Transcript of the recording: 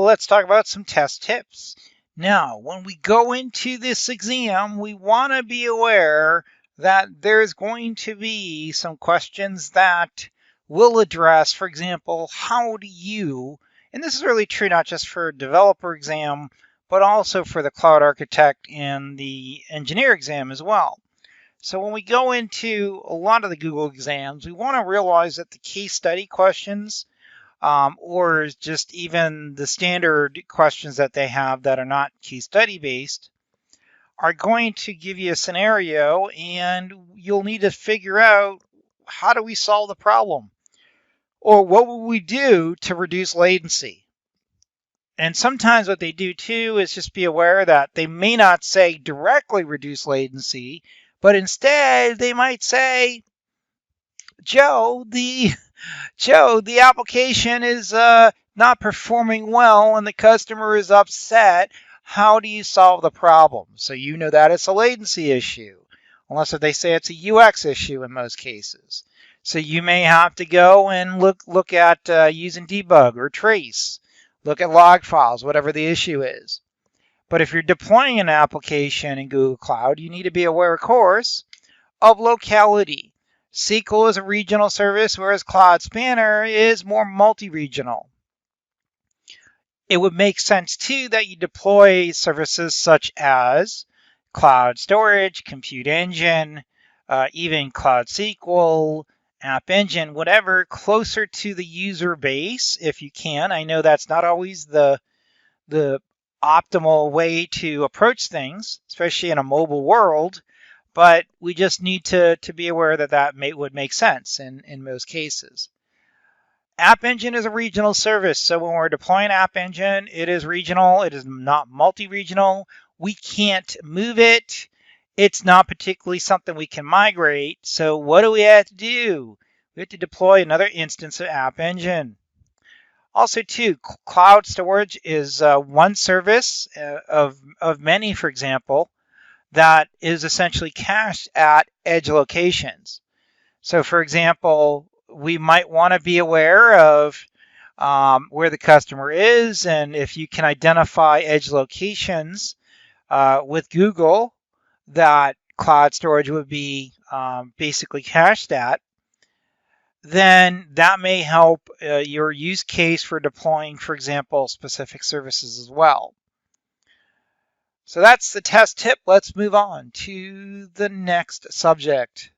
let's talk about some test tips. Now, when we go into this exam, we want to be aware that there's going to be some questions that will address, for example, how do you, and this is really true not just for developer exam, but also for the cloud architect and the engineer exam as well. So when we go into a lot of the Google exams, we want to realize that the case study questions or just even the standard questions that they have that are not case study based are going to give you a scenario, and you'll need to figure out how do we solve the problem, or what will we do to reduce latency. And sometimes what they do too is just be aware that they may not say directly reduce latency, but instead they might say, Joe, the application is not performing well and the customer is upset. How do you solve the problem? So you know that it's a latency issue, unless if they say it's a UX issue in most cases. So you may have to go and look at using debug or trace, look at log files, whatever the issue is. But if you're deploying an application in Google Cloud, you need to be aware, of course, of locality. SQL is a regional service, whereas Cloud Spanner is more multi-regional. It would make sense, too, that you deploy services such as Cloud Storage, Compute Engine, even Cloud SQL, App Engine, whatever, closer to the user base if you can. I know that's not always the optimal way to approach things, especially in a mobile world. But we just need to be aware that would make sense in most cases. App Engine is a regional service. So when we're deploying App Engine, it is regional. It is not multi-regional. We can't move it. It's not particularly something we can migrate. So what do we have to do? We have to deploy another instance of App Engine. Also, too, cloud storage is one service of many, for example, that is essentially cached at edge locations. So for example, we might want to be aware of where the customer is, and if you can identify edge locations with Google that cloud storage would be basically cached at, then that may help your use case for deploying, for example, specific services as well. So that's the test tip. Let's move on to the next subject.